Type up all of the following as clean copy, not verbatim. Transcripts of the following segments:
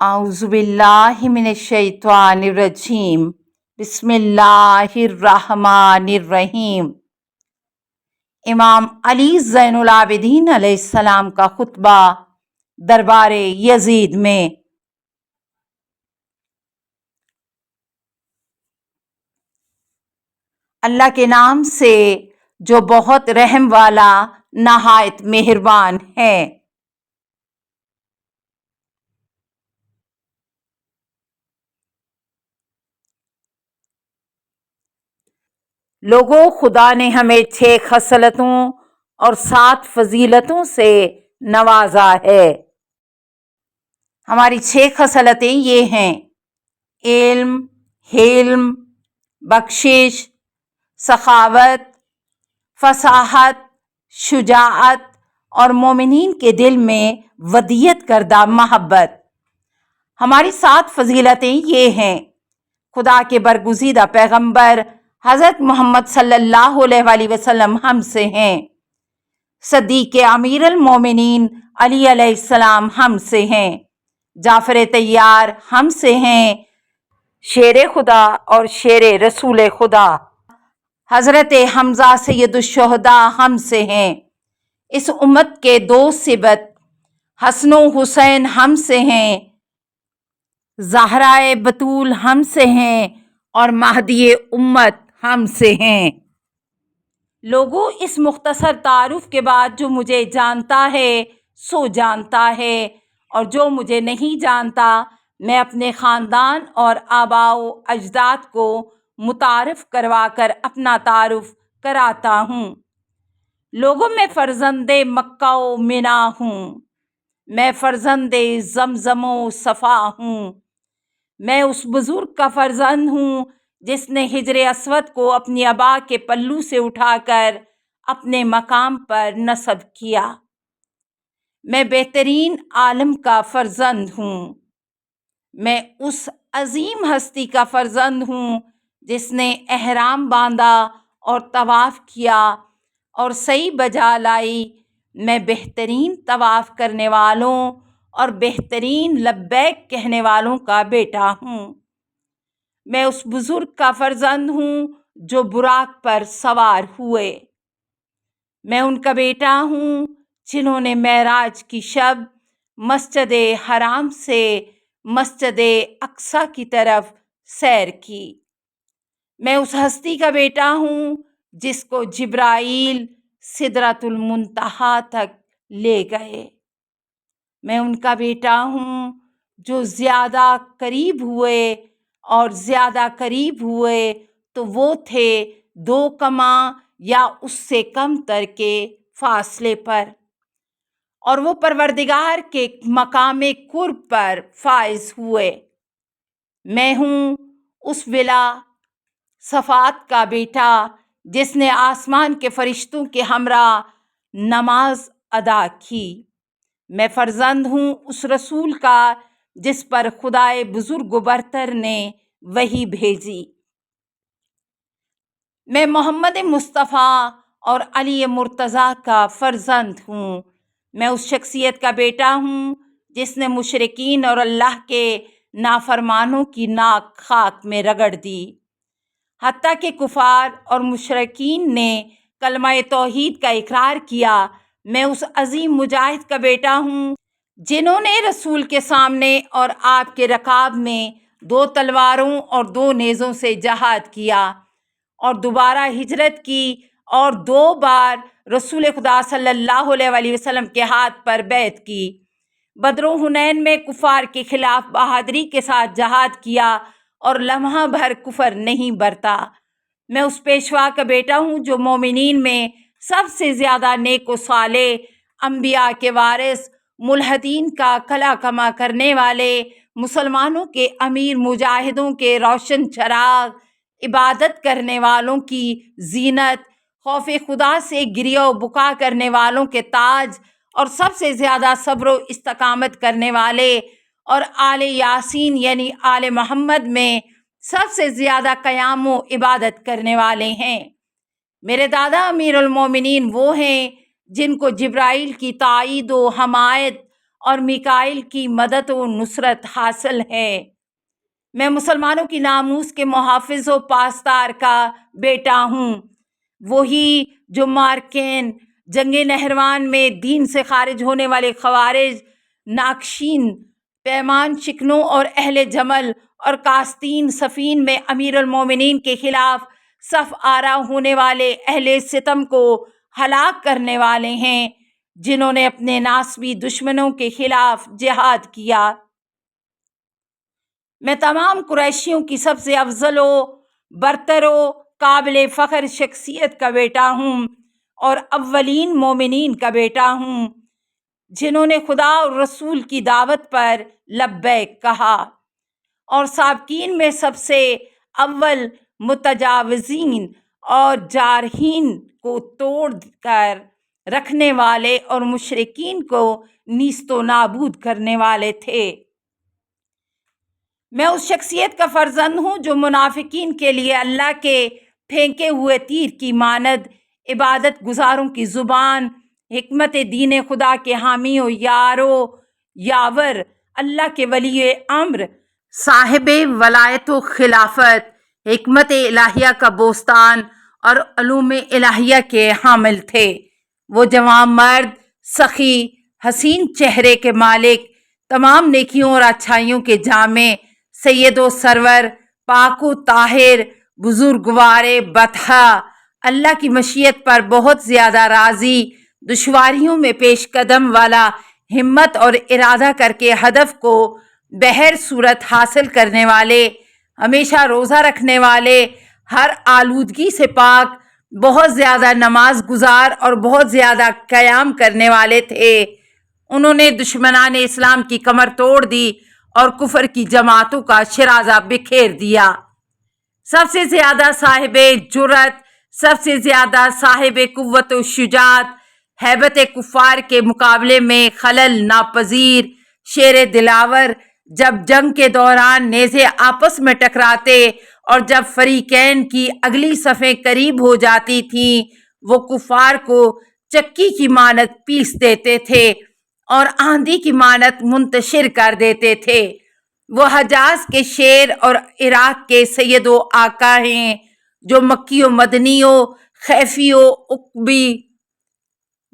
اعوذ باللہ من الشیطان الرجیم بسم اللہ الرحمن الرحیم۔ امام علی زین العابدین علیہ السلام کا خطبہ دربار یزید میں۔ اللہ کے نام سے جو بہت رحم والا نہایت مہربان ہے۔ لوگوں، خدا نے ہمیں 6 خصلتوں اور 7 فضیلتوں سے نوازا ہے۔ ہماری 6 خصلتیں یہ ہیں: علم، حلم، بخشش، سخاوت، فصاحت، شجاعت اور مومنین کے دل میں ودیت کردہ محبت۔ ہماری 7 فضیلتیں یہ ہیں: خدا کے برگزیدہ پیغمبر حضرت محمد صلی اللہ علیہ وآلہ وسلم ہم سے ہیں۔ صدیق امیر المومنین علی علیہ السلام ہم سے ہیں۔ جعفر طیار ہم سے ہیں۔ شیر خدا اور شیر رسول خدا حضرت حمزہ سید الشہداء ہم سے ہیں۔ اس امت کے 2 صبت حسن و حسین ہم سے ہیں۔ زہرائے بطول ہم سے ہیں اور مہدی امت ہم سے ہیں۔ لوگوں، اس مختصر تعارف کے بعد جو مجھے جانتا ہے سو جانتا ہے، اور جو مجھے نہیں جانتا میں اپنے خاندان اور آباء و اجداد کو متعارف کروا کر اپنا تعارف کراتا ہوں۔ لوگوں، میں فرزند مکہ و منا ہوں۔ میں فرزند زمزم و صفا ہوں۔ میں اس بزرگ کا فرزند ہوں جس نے حجر اسود کو اپنی ابا کے پلو سے اٹھا کر اپنے مقام پر نصب کیا۔ میں بہترین عالم کا فرزند ہوں۔ میں اس عظیم ہستی کا فرزند ہوں جس نے احرام باندھا اور طواف کیا اور سعی بجا لائی۔ میں بہترین طواف کرنے والوں اور بہترین لبیک کہنے والوں کا بیٹا ہوں۔ میں اس بزرگ کا فرزند ہوں جو براق پر سوار ہوئے۔ میں ان کا بیٹا ہوں جنہوں نے معراج کی شب مسجد حرام سے مسجد اقصی کی طرف سیر کی۔ میں اس ہستی کا بیٹا ہوں جس کو جبرائیل سدرۃ المنتہا تک لے گئے۔ میں ان کا بیٹا ہوں جو زیادہ قریب ہوئے، اور زیادہ قریب ہوئے تو وہ تھے 2 کماں یا اس سے کم تر کے فاصلے پر، اور وہ پروردگار کے مقام قرب پر فائز ہوئے۔ میں ہوں اس ولا صفات کا بیٹا جس نے آسمان کے فرشتوں کے ہمراہ نماز ادا کی۔ میں فرزند ہوں اس رسول کا جس پر خدائے بزرگ و برتر نے وحی بھیجی۔ میں محمد مصطفیٰ اور علی مرتضیٰ کا فرزند ہوں۔ میں اس شخصیت کا بیٹا ہوں جس نے مشرکین اور اللہ کے نافرمانوں کی ناک خاک میں رگڑ دی، حتیٰ کہ کفار اور مشرکین نے کلمہ توحید کا اقرار کیا۔ میں اس عظیم مجاہد کا بیٹا ہوں جنہوں نے رسول کے سامنے اور آپ کے رکاب میں 2 تلواروں اور 2 نیزوں سے جہاد کیا، اور دوبارہ ہجرت کی، اور 2 بار رسول خدا صلی اللہ علیہ وآلہ وسلم کے ہاتھ پر بیعت کی۔ بدر و حنین میں کفار کے خلاف بہادری کے ساتھ جہاد کیا اور لمحہ بھر کفر نہیں برتا۔ میں اس پیشوا کا بیٹا ہوں جو مومنین میں سب سے زیادہ نیک و صالح، انبیاء کے وارث، ملحدین کا کلا کما کرنے والے، مسلمانوں کے امیر، مجاہدوں کے روشن چراغ، عبادت کرنے والوں کی زینت، خوف خدا سے گریہ و بکا کرنے والوں کے تاج، اور سب سے زیادہ صبر و استقامت کرنے والے، اور آل یاسین یعنی آل محمد میں سب سے زیادہ قیام و عبادت کرنے والے ہیں۔ میرے دادا امیر المومنین وہ ہیں جن کو جبرائیل کی تائید و حمایت اور میکائیل کی مدد و نصرت حاصل ہے۔ میں مسلمانوں کی ناموس کے محافظ و پاسدار کا بیٹا ہوں، وہی جو مارکین جنگ نہروان میں دین سے خارج ہونے والے خوارج، ناکشین، پیمان شکنوں اور اہل جمل اور قاسطین صفین میں امیر المومنین کے خلاف صف آرا ہونے والے اہل ستم کو ہلاک کرنے والے ہیں، جنہوں نے اپنے ناسبی دشمنوں کے خلاف جہاد کیا۔ میں تمام قریشیوں کی سب سے افضل و برتر و قابل فخر شخصیت کا بیٹا ہوں اور اولین مومنین کا بیٹا ہوں، جنہوں نے خدا اور رسول کی دعوت پر لبیک کہا، اور سابقین میں سب سے اول متجاوزین اور جارحین کو توڑ کر رکھنے والے اور مشرکین کو نیست و نابود کرنے والے تھے۔ میں اس شخصیت کا فرزند ہوں جو منافقین کے لیے اللہ کے پھینکے ہوئے تیر کی مانند عبادت گزاروں کی زبان، حکمت دین خدا کے حامی و یاور، اللہ کے ولی امر، صاحب ولایت و خلافت، حکمت الہیہ کا بوستان اور علوم الہیہ کے حامل تھے۔ وہ جوان مرد، سخی، حسین چہرے کے مالک، تمام نیکیوں اور اچھائیوں کے جامع، سید و سرور، پاک و طاہر، بزرگوار بطحہ، اللہ کی مشیت پر بہت زیادہ راضی، دشواریوں میں پیش قدم والا، ہمت اور ارادہ کر کے ہدف کو بہر صورت حاصل کرنے والے، ہمیشہ روزہ رکھنے والے، ہر آلودگی سے پاک، بہت زیادہ نماز گزار اور بہت زیادہ قیام کرنے والے تھے۔ انہوں نے دشمنان اسلام کی کمر توڑ دی اور کفر کی جماعتوں کا شرازہ بکھیر دیا۔ سب سے زیادہ صاحب جرأت، سب سے زیادہ صاحب قوت و شجاعت، ہیبت کفار کے مقابلے میں خلل ناپذیر، شیر دلاور، جب جنگ کے دوران نیزے آپس میں ٹکراتے اور جب فریقین کی اگلی صفیں قریب ہو جاتی تھیں، وہ کفار کو چکی کی مانند پیس دیتے تھے اور آندھی کی مانند منتشر کر دیتے تھے۔ وہ حجاز کے شیر اور عراق کے سید و آقا ہیں، جو مکی و مدنی و خیفی و عقبی،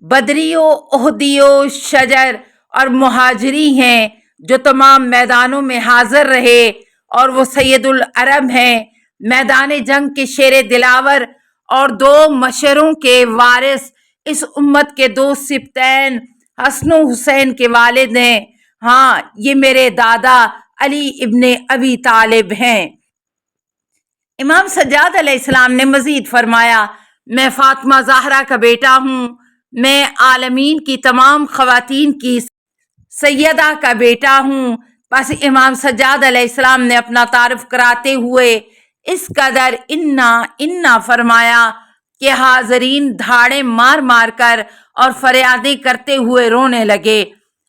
بدری و احدی و شجر اور مہاجری ہیں، جو تمام میدانوں میں حاضر رہے، اور وہ سید العرب ہیں، میدان جنگ کے شیر دلاور اور دو مشروں کے وارث، اس امت کے دو سبتین حسن و حسین کے والد ہیں۔ ہاں، یہ میرے دادا علی ابن ابی طالب ہیں۔ امام سجاد علیہ السلام نے مزید فرمایا، میں فاطمہ زہرا کا بیٹا ہوں، میں عالمین کی تمام خواتین کی سیدہ کا بیٹا ہوں۔ پس امام سجاد علیہ السلام نے اپنا تعارف کراتے ہوئے اس قدر انا فرمایا کہ حاضرین دھاڑیں مار مار کر اور فریادیں کرتے ہوئے رونے لگے،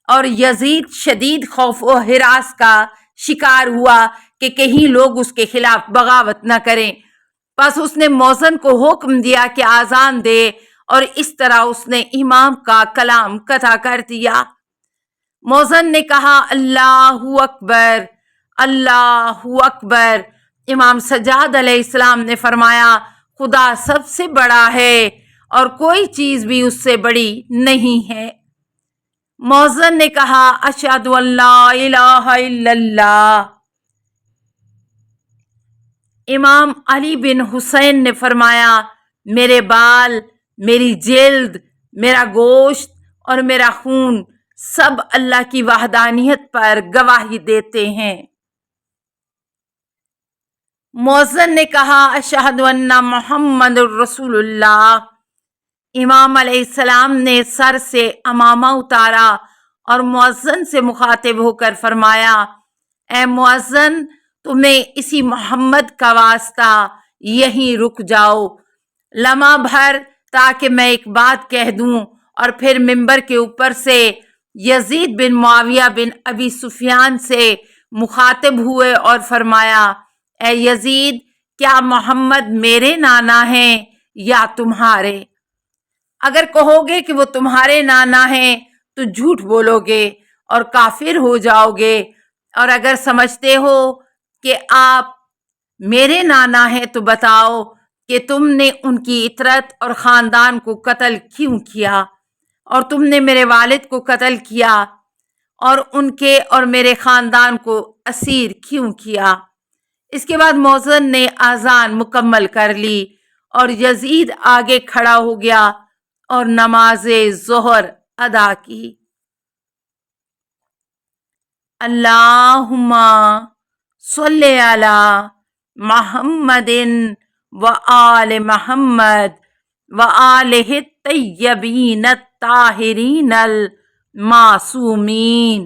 اور یزید شدید خوف و ہراس کا شکار ہوا کہ کہیں لوگ اس کے خلاف بغاوت نہ کریں۔ پس اس نے مؤذن کو حکم دیا کہ آذان دے، اور اس طرح اس نے امام کا کلام قطع کر دیا۔ مؤذن نے کہا، اللہ اکبر، اللہ اکبر۔ امام سجاد علیہ السلام نے فرمایا، خدا سب سے بڑا ہے اور کوئی چیز بھی اس سے بڑی نہیں ہے۔ مؤذن نے کہا، اشہد ان لا الہ الا اللہ۔ امام علی بن حسین نے فرمایا، میرے بال، میری جلد، میرا گوشت اور میرا خون سب اللہ کی وحدانیت پر گواہی دیتے ہیں۔ مؤذن نے کہا، اشہد ان محمد رسول اللہ۔ امام علیہ السلام نے سر سے عمامہ اتارا اور مؤذن سے مخاطب ہو کر فرمایا، اے مؤذن، تمہیں اسی محمد کا واسطہ، یہیں رک جاؤ لمحہ بھر، تاکہ میں ایک بات کہہ دوں۔ اور پھر منبر کے اوپر سے یزید بن معاویہ بن ابی سفیان سے مخاطب ہوئے اور فرمایا، اے یزید، کیا محمد میرے نانا ہیں یا تمہارے؟ اگر کہو گے کہ وہ تمہارے نانا ہیں تو جھوٹ بولو گے، اور کافر ہو جاؤ گے، اور اگر سمجھتے ہو کہ آپ میرے نانا ہیں تو بتاؤ کہ تم نے ان کی عترت اور خاندان کو قتل کیوں کیا، اور تم نے میرے والد کو قتل کیا اور ان کے اور میرے خاندان کو اسیر کیوں کیا۔ اس کے بعد مؤذن نے اذان مکمل کر لی اور یزید آگے کھڑا ہو گیا اور نماز ظہر ادا کی۔ اللہم صلی علی محمد و آل محمد و آلہ الطیبین الطاہرین المعصومین۔